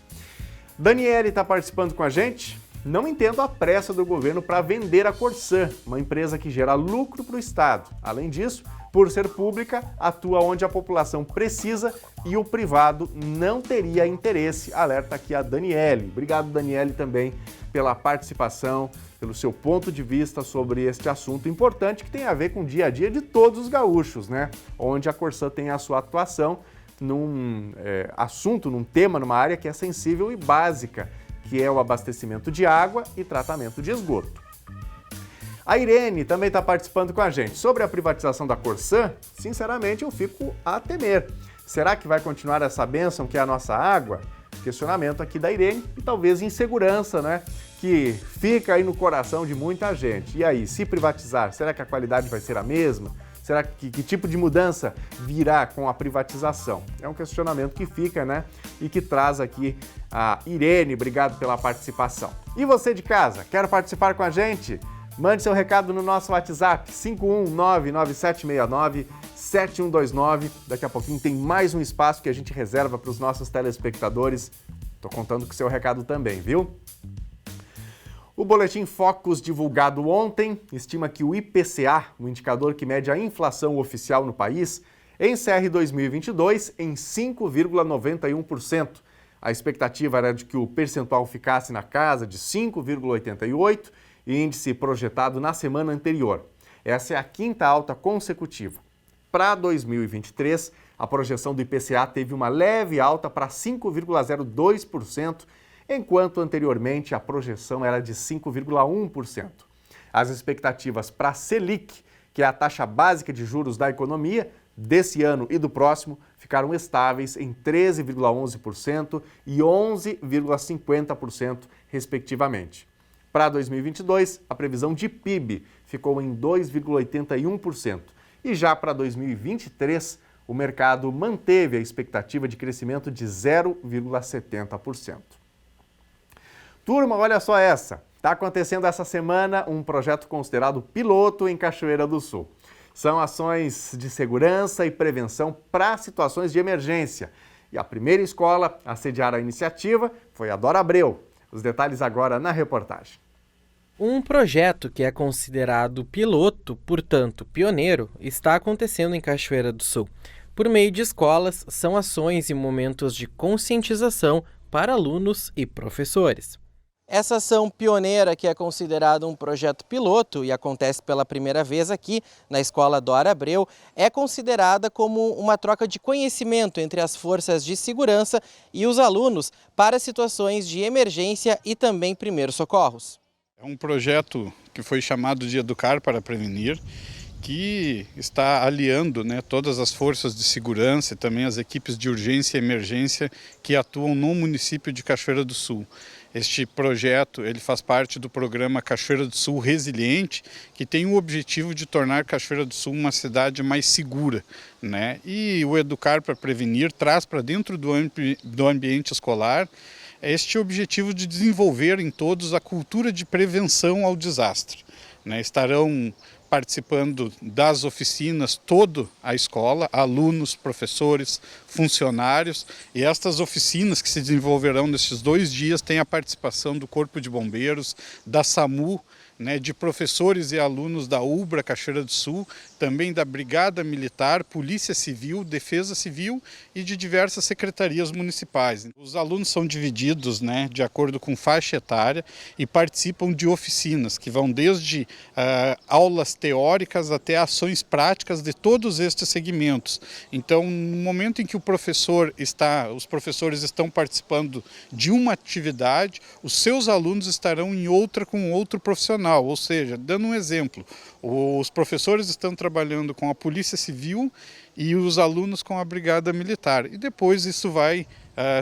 Daniele está participando com a gente. Não entendo a pressa do governo para vender a Corsã, uma empresa que gera lucro para o Estado. Além disso, por ser pública, atua onde a população precisa e o privado não teria interesse. Alerta aqui a Daniele. Obrigado, Daniele, também pela participação, pelo seu ponto de vista sobre este assunto importante que tem a ver com o dia a dia de todos os gaúchos, né? Onde a Corsã tem a sua atuação num assunto, num tema, numa área que é sensível e básica, que é o abastecimento de água e tratamento de esgoto. A Irene também está participando com a gente. Sobre a privatização da Corsã, sinceramente eu fico a temer. Será que vai continuar essa bênção que é a nossa água? Questionamento aqui da Irene e talvez insegurança, né? Que fica aí no coração de muita gente. E aí, se privatizar, será que a qualidade vai ser a mesma? Será que tipo de mudança virá com a privatização? É um questionamento que fica, né? E que traz aqui a Irene. Obrigado pela participação. E você de casa, quer participar com a gente? Mande seu recado no nosso WhatsApp, 51997697129. Daqui a pouquinho tem mais um espaço que a gente reserva para os nossos telespectadores. Tô contando com o seu recado também, viu? O Boletim Focus, divulgado ontem, estima que o IPCA, o indicador que mede a inflação oficial no país, encerre 2022 em 5,91%. A expectativa era de que o percentual ficasse na casa de 5,88%, índice projetado na semana anterior. Essa é a quinta alta consecutiva. Para 2023, a projeção do IPCA teve uma leve alta para 5,02%, enquanto anteriormente a projeção era de 5,1%. As expectativas para a Selic, que é a taxa básica de juros da economia, desse ano e do próximo, ficaram estáveis em 13,11% e 11,50%, respectivamente. Para 2022, a previsão de PIB ficou em 2,81%. E já para 2023, o mercado manteve a expectativa de crescimento de 0,70%. Turma, olha só essa. Está acontecendo essa semana um projeto considerado piloto em Cachoeira do Sul. São ações de segurança e prevenção para situações de emergência. E a primeira escola a sediar a iniciativa foi a Dora Abreu. Os detalhes agora na reportagem. Um projeto que é considerado piloto, portanto pioneiro, está acontecendo em Cachoeira do Sul. Por meio de escolas, são ações e momentos de conscientização para alunos e professores. Essa ação pioneira, que é considerada um projeto piloto e acontece pela primeira vez aqui na Escola Dora Abreu, é considerada como uma troca de conhecimento entre as forças de segurança e os alunos para situações de emergência e também primeiros socorros. É um projeto que foi chamado de Educar para Prevenir, que está aliando, todas as forças de segurança e também as equipes de urgência e emergência que atuam no município de Cachoeira do Sul. Este projeto ele faz parte do programa Cachoeira do Sul Resiliente, que tem o objetivo de tornar Cachoeira do Sul uma cidade mais segura, né? E o Educar para Prevenir traz para dentro do ambiente escolar este objetivo de desenvolver em todos a cultura de prevenção ao desastre, né? Estarão participando das oficinas toda a escola, alunos, professores, funcionários, e estas oficinas que se desenvolverão nesses 2 dias têm a participação do Corpo de Bombeiros, da SAMU, né, de professores e alunos da UBRA Cachoeira do Sul, também da Brigada Militar, Polícia Civil, Defesa Civil e de diversas secretarias municipais. Os alunos são divididos, né, de acordo com faixa etária e participam de oficinas que vão desde aulas teóricas até ações práticas de todos estes segmentos. Então, no momento em que os professores estão participando de uma atividade, os seus alunos estarão em outra com outro profissional. Ou seja, dando um exemplo, os professores estão trabalhando com a Polícia Civil e os alunos com a Brigada Militar. E depois isso vai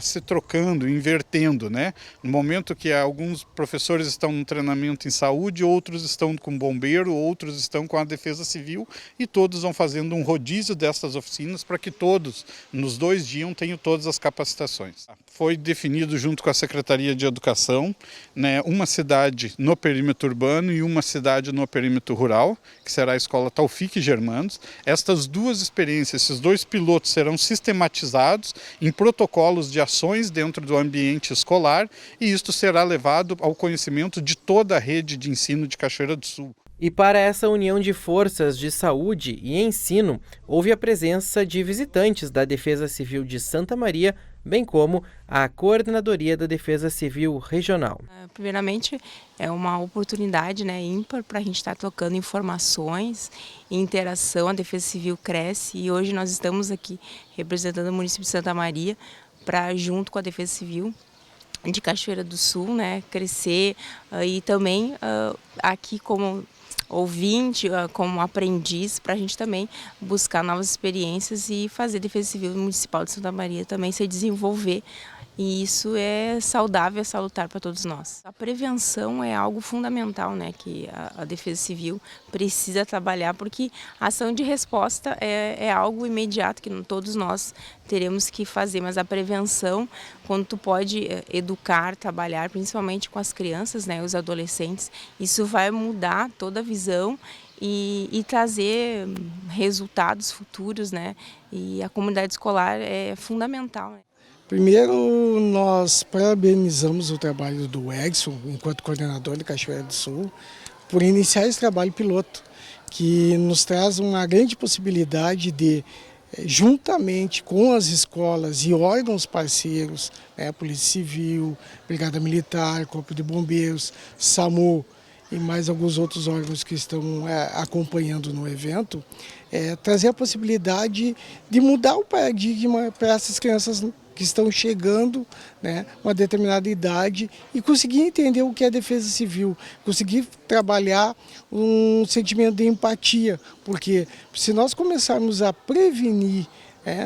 se trocando, invertendo, né? No momento que alguns professores estão no treinamento em saúde, outros estão com bombeiro, outros estão com a Defesa Civil, e todos vão fazendo um rodízio dessas oficinas para que todos, nos 2 dias, tenham todas as capacitações. Foi definido junto com a Secretaria de Educação, né, uma cidade no perímetro urbano e uma cidade no perímetro rural, que será a Escola Taufik Germanos. Estas 2 experiências, esses 2 pilotos serão sistematizados em protocolos de ações dentro do ambiente escolar, e isto será levado ao conhecimento de toda a rede de ensino de Cachoeira do Sul. E para essa união de forças de saúde e ensino, houve a presença de visitantes da Defesa Civil de Santa Maria, bem como a Coordenadoria da Defesa Civil Regional. Primeiramente, é uma oportunidade, né, ímpar para a gente estar trocando informações e interação. A Defesa Civil cresce e hoje nós estamos aqui representando o município de Santa Maria para, junto com a Defesa Civil de Cachoeira do Sul, né, crescer e também aqui como ouvinte, como aprendiz, para a gente também buscar novas experiências e fazer a Defesa Civil Municipal de Santa Maria também se desenvolver. E isso é saudável, é salutar para todos nós. A prevenção é algo fundamental, né, que a Defesa Civil precisa trabalhar, porque a ação de resposta é algo imediato que todos nós teremos que fazer, mas a prevenção, quando tu pode educar, trabalhar, principalmente com as crianças, né, os adolescentes, isso vai mudar toda a visão e trazer resultados futuros, né, e a comunidade escolar é fundamental, né. Primeiro, nós parabenizamos o trabalho do Edson, enquanto coordenador de Cachoeira do Sul, por iniciar esse trabalho piloto, que nos traz uma grande possibilidade de, juntamente com as escolas e órgãos parceiros, né, Polícia Civil, Brigada Militar, Corpo de Bombeiros, SAMU e mais alguns outros órgãos que estão acompanhando no evento, trazer a possibilidade de mudar o paradigma para essas crianças que estão chegando, né, uma determinada idade, e conseguir entender o que é defesa civil, conseguir trabalhar um sentimento de empatia, porque se nós começarmos a prevenir,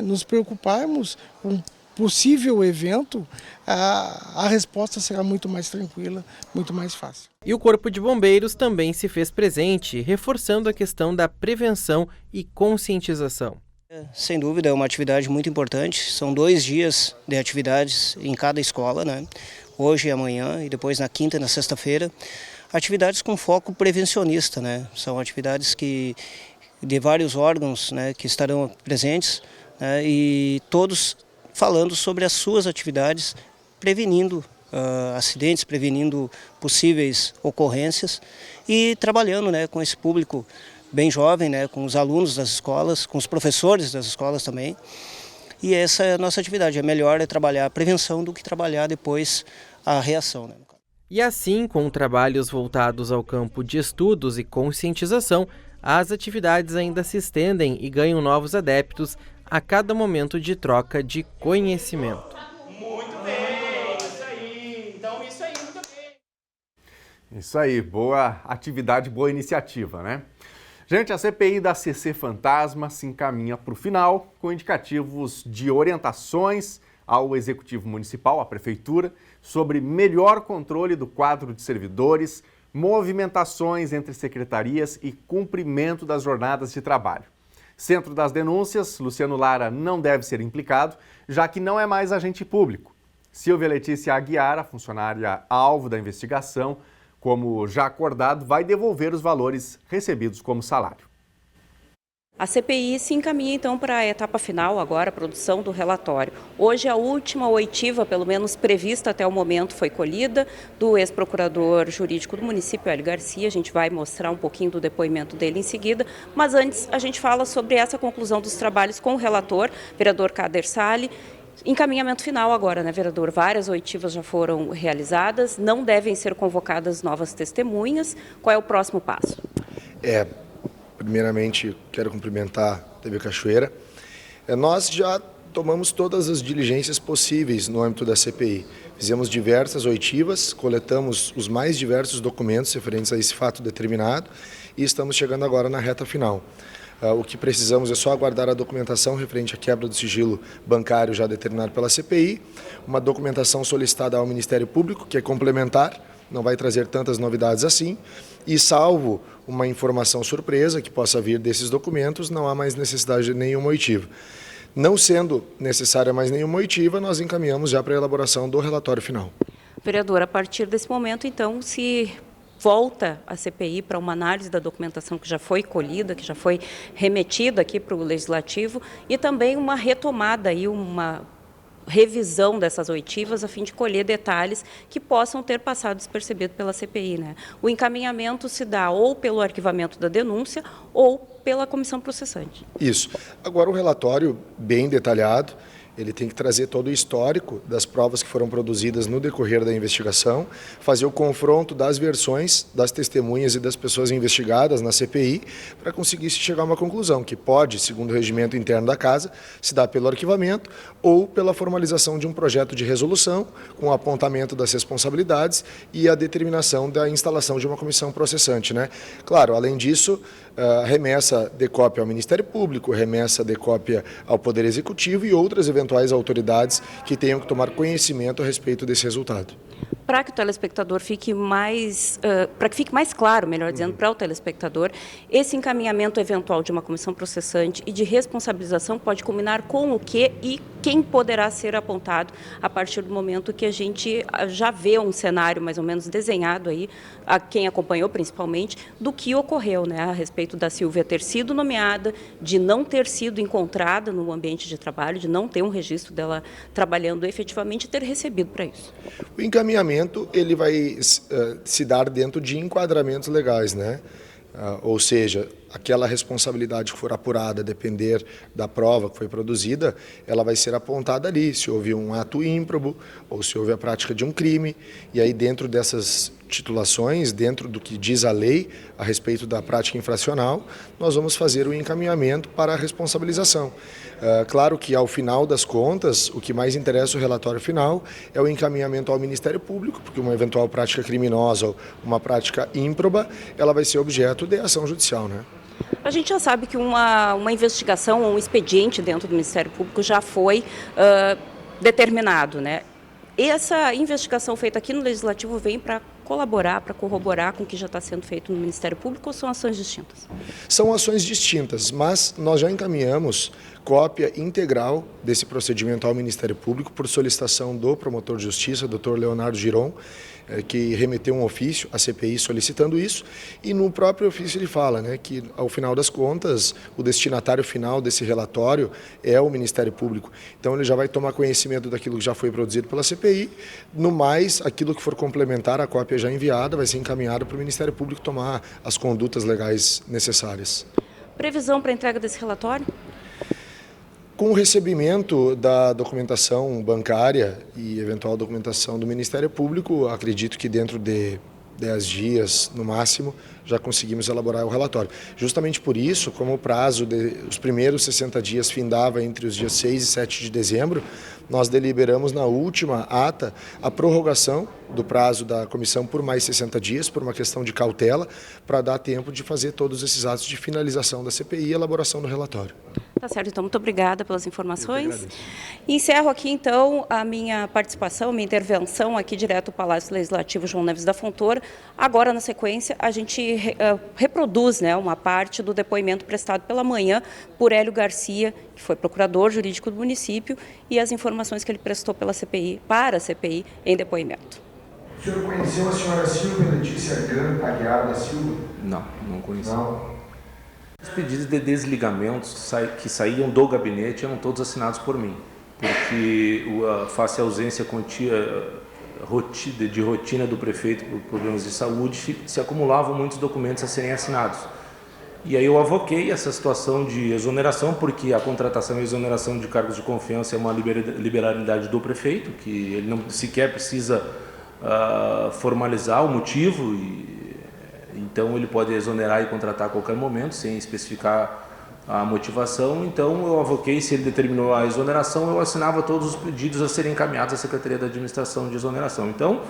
nos preocuparmos com possível evento, a resposta será muito mais tranquila, muito mais fácil. E o Corpo de Bombeiros também se fez presente, reforçando a questão da prevenção e conscientização. Sem dúvida, é uma atividade muito importante. São 2 dias de atividades em cada escola, né? Hoje e amanhã, e depois na quinta e na sexta-feira. Atividades com foco prevencionista, né? São atividades de vários órgãos, né, que estarão presentes, né, e todos falando sobre as suas atividades, prevenindo acidentes, prevenindo possíveis ocorrências e trabalhando, né, com esse público bem jovem, né, com os alunos das escolas, com os professores das escolas também. E essa é a nossa atividade. É melhor trabalhar a prevenção do que trabalhar depois a reação, né? E assim, com trabalhos voltados ao campo de estudos e conscientização, as atividades ainda se estendem e ganham novos adeptos a cada momento de troca de conhecimento. Muito bem, isso aí. Então, isso aí, muito bem. Isso aí, boa atividade, boa iniciativa, né? Gente, a CPI da CC Fantasma se encaminha para o final com indicativos de orientações ao Executivo Municipal, à Prefeitura, sobre melhor controle do quadro de servidores, movimentações entre secretarias e cumprimento das jornadas de trabalho. Centro das denúncias, Luciano Lara não deve ser implicado, já que não é mais agente público. Silvia Letícia Aguiar, a funcionária alvo da investigação, como já acordado, vai devolver os valores recebidos como salário. A CPI se encaminha então para a etapa final agora, a produção do relatório. Hoje a última oitiva, pelo menos prevista até o momento, foi colhida do ex-procurador jurídico do município, Hélio Garcia. A gente vai mostrar um pouquinho do depoimento dele em seguida, mas antes a gente fala sobre essa conclusão dos trabalhos com o relator, vereador Kader Sali. Encaminhamento final agora, né, vereador? Várias oitivas já foram realizadas, não devem ser convocadas novas testemunhas. Qual é o próximo passo? Primeiramente, quero cumprimentar a TV Cachoeira. Nós já tomamos todas as diligências possíveis no âmbito da CPI. Fizemos diversas oitivas, coletamos os mais diversos documentos referentes a esse fato determinado e estamos chegando agora na reta final. O que precisamos é só aguardar a documentação referente à quebra do sigilo bancário já determinado pela CPI, uma documentação solicitada ao Ministério Público, que é complementar, não vai trazer tantas novidades assim, e salvo uma informação surpresa que possa vir desses documentos, não há mais necessidade de nenhuma oitiva. Não sendo necessária mais nenhuma oitiva, nós encaminhamos já para a elaboração do relatório final. Vereador, a partir desse momento, então, se volta a CPI para uma análise da documentação que já foi colhida, que já foi remetida aqui para o Legislativo, e também uma retomada e uma revisão dessas oitivas a fim de colher detalhes que possam ter passado despercebido pela CPI, né? O encaminhamento se dá ou pelo arquivamento da denúncia ou pela comissão processante. Isso. Agora o relatório bem detalhado, ele tem que trazer todo o histórico das provas que foram produzidas no decorrer da investigação, fazer o confronto das versões das testemunhas e das pessoas investigadas na CPI para conseguir chegar a uma conclusão, que pode, segundo o regimento interno da Casa, se dar pelo arquivamento ou pela formalização de um projeto de resolução com o apontamento das responsabilidades e a determinação da instalação de uma comissão processante, né? Claro, além disso, remessa de cópia ao Ministério Público, remessa de cópia ao Poder Executivo e outras eventuais autoridades que tenham que tomar conhecimento a respeito desse resultado. Para que o telespectador fique mais, para que fique mais claro, melhor dizendo, para o telespectador, esse encaminhamento eventual de uma comissão processante e de responsabilização pode culminar com o quê e quem poderá ser apontado a partir do momento que a gente já vê um cenário mais ou menos desenhado aí, a quem acompanhou principalmente, do que ocorreu, né, a respeito da Silvia ter sido nomeada, de não ter sido encontrada no ambiente de trabalho, de não ter um registro dela trabalhando efetivamente e ter recebido para isso. O encaminhamento ele vai se dar dentro de enquadramentos legais, né? Ou seja, aquela responsabilidade que for apurada, a depender da prova que foi produzida, ela vai ser apontada ali, se houve um ato ímprobo ou se houve a prática de um crime, e aí dentro dessas titulações, dentro do que diz a lei a respeito da prática infracional, nós vamos fazer o encaminhamento para a responsabilização. Claro que ao final das contas, o que mais interessa o relatório final é o encaminhamento ao Ministério Público, porque uma eventual prática criminosa ou uma prática ímproba, ela vai ser objeto de ação judicial, né? A gente já sabe que uma investigação, um expediente dentro do Ministério Público já foi determinado, né? Essa investigação feita aqui no Legislativo vem para colaborar, para corroborar com o que já está sendo feito no Ministério Público ou são ações distintas? São ações distintas, mas nós já encaminhamos cópia integral desse procedimento ao Ministério Público por solicitação do promotor de justiça, Dr. Leonardo Giron, que remeteu um ofício à CPI solicitando isso, e no próprio ofício ele fala, né, que ao final das contas o destinatário final desse relatório é o Ministério Público. Então ele já vai tomar conhecimento daquilo que já foi produzido pela CPI, no mais aquilo que for complementar a cópia já enviada vai ser encaminhado para o Ministério Público tomar as condutas legais necessárias. Previsão para a entrega desse relatório? Com o recebimento da documentação bancária e eventual documentação do Ministério Público, acredito que dentro de 10 dias, no máximo, já conseguimos elaborar o relatório. Justamente por isso, como o prazo os primeiros 60 dias findava entre os dias 6 e 7 de dezembro, nós deliberamos na última ata a prorrogação do prazo da comissão por mais 60 dias, por uma questão de cautela, para dar tempo de fazer todos esses atos de finalização da CPI e elaboração do relatório. Tá Tá certo, então muito obrigada pelas informações. Encerro aqui então a minha participação, minha intervenção aqui direto do Palácio Legislativo João Neves da Fontoura. Agora, na sequência, a gente reproduz, né, uma parte do depoimento prestado pela manhã por Hélio Garcia, que foi procurador jurídico do município, e as informações que ele prestou para a CPI em depoimento. O senhor conheceu a senhora Silvia Letícia Aguiar da Silva? Não conheci. Não. Os pedidos de desligamentos que saíam do gabinete eram todos assinados por mim, porque face à ausência de rotina do prefeito por problemas de saúde, se acumulavam muitos documentos a serem assinados. E aí eu avoquei essa situação de exoneração, porque a contratação e exoneração de cargos de confiança é uma liberalidade do prefeito, que ele não sequer precisa formalizar o motivo, então ele pode exonerar e contratar a qualquer momento, sem especificar a motivação. Então eu avoquei, se ele determinou a exoneração, eu assinava todos os pedidos a serem encaminhados à Secretaria da Administração de Exoneração. Então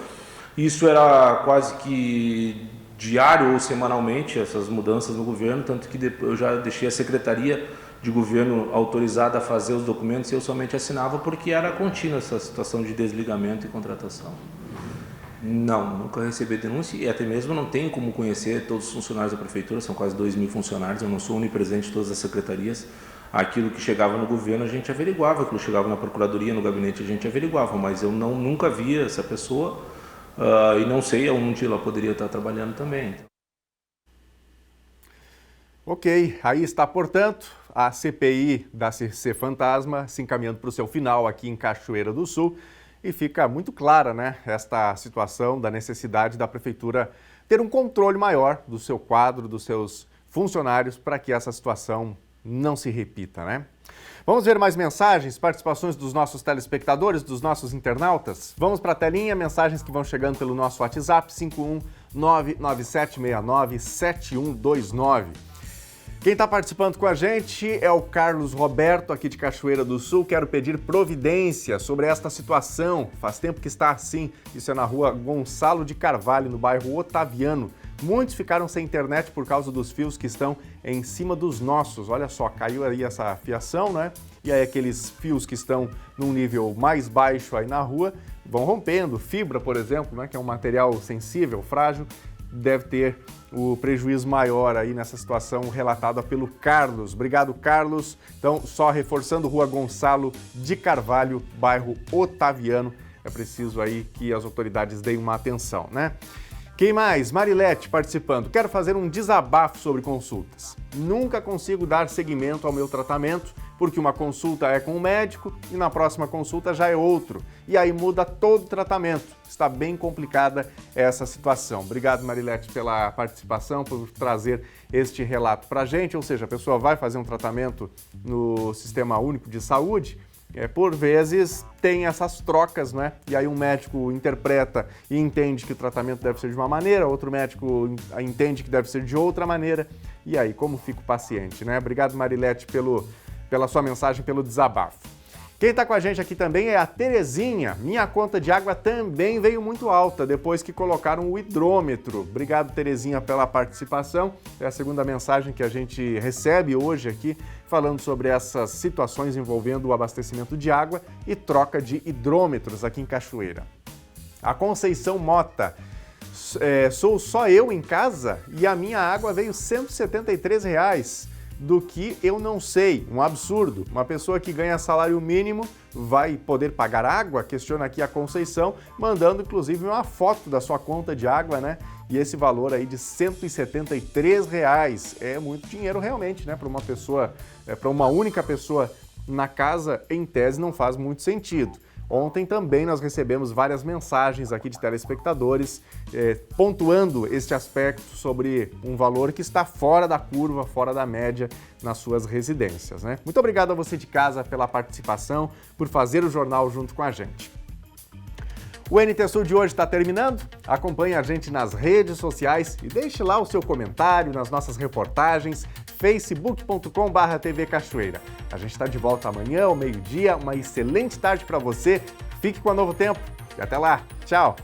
isso era quase que diário ou semanalmente, essas mudanças no governo, tanto que eu já deixei a Secretaria de Governo autorizada a fazer os documentos e eu somente assinava, porque era contínua essa situação de desligamento e contratação. Não, nunca recebi denúncia e até mesmo não tenho como conhecer todos os funcionários da Prefeitura, são quase 2.000 funcionários, eu não sou onipresente de todas as secretarias. Aquilo que chegava no governo a gente averiguava, aquilo que chegava na Procuradoria, no gabinete a gente averiguava, mas eu nunca via essa pessoa e não sei aonde ela poderia estar trabalhando também. Ok, aí está, portanto, a CPI da CC Fantasma se encaminhando para o seu final aqui em Cachoeira do Sul. E fica muito clara, né, esta situação da necessidade da Prefeitura ter um controle maior do seu quadro, dos seus funcionários, para que essa situação não se repita, né? Vamos ver mais mensagens, participações dos nossos telespectadores, dos nossos internautas? Vamos para a telinha, mensagens que vão chegando pelo nosso WhatsApp, 51997697129. Quem está participando com a gente é o Carlos Roberto, aqui de Cachoeira do Sul. Quero pedir providência sobre esta situação. Faz tempo que está assim. Isso é na rua Gonçalo de Carvalho, no bairro Otaviano. Muitos ficaram sem internet por causa dos fios que estão em cima dos nossos. Olha só, caiu aí essa fiação, né? E aí aqueles fios que estão num nível mais baixo aí na rua vão rompendo. Fibra, por exemplo, né, que é um material sensível, frágil, deve ter o prejuízo maior aí nessa situação relatada pelo Carlos. Obrigado, Carlos. Então, só reforçando, Rua Gonçalo de Carvalho, bairro Otaviano. É preciso aí que as autoridades deem uma atenção, né? Quem mais? Marilete participando. Quero fazer um desabafo sobre consultas. Nunca consigo dar seguimento ao meu tratamento, porque uma consulta é com um médico e na próxima consulta já é outro. E aí muda todo o tratamento. Está bem complicada essa situação. Obrigado, Marilete, pela participação, por trazer este relato para a gente. Ou seja, a pessoa vai fazer um tratamento no Sistema Único de Saúde, por vezes tem essas trocas, né? E aí um médico interpreta e entende que o tratamento deve ser de uma maneira, outro médico entende que deve ser de outra maneira. E aí, como fica o paciente, né? Obrigado, Marilete, pela sua mensagem, pelo desabafo. Quem está com a gente aqui também é a Terezinha. Minha conta de água também veio muito alta depois que colocaram o hidrômetro. Obrigado, Terezinha, pela participação. É a segunda mensagem que a gente recebe hoje aqui, falando sobre essas situações envolvendo o abastecimento de água e troca de hidrômetros aqui em Cachoeira. A Conceição Mota. Sou só eu em casa e a minha água veio R$ 173. Do que eu não sei, um absurdo. Uma pessoa que ganha salário mínimo vai poder pagar água? Questiona aqui a Conceição, mandando inclusive uma foto da sua conta de água, né? E esse valor aí de R$ 173 é muito dinheiro realmente, né? Para uma pessoa, para uma única pessoa na casa, em tese não faz muito sentido. Ontem também nós recebemos várias mensagens aqui de telespectadores pontuando este aspecto sobre um valor que está fora da curva, fora da média nas suas residências, né? Muito obrigado a você de casa pela participação, por fazer o jornal junto com a gente. O NT Sul de hoje está terminando. Acompanhe a gente nas redes sociais e deixe lá o seu comentário nas nossas reportagens, facebook.com/TV Cachoeira. A gente está de volta amanhã ao meio-dia. Uma excelente tarde para você. Fique com a Novo Tempo e até lá. Tchau!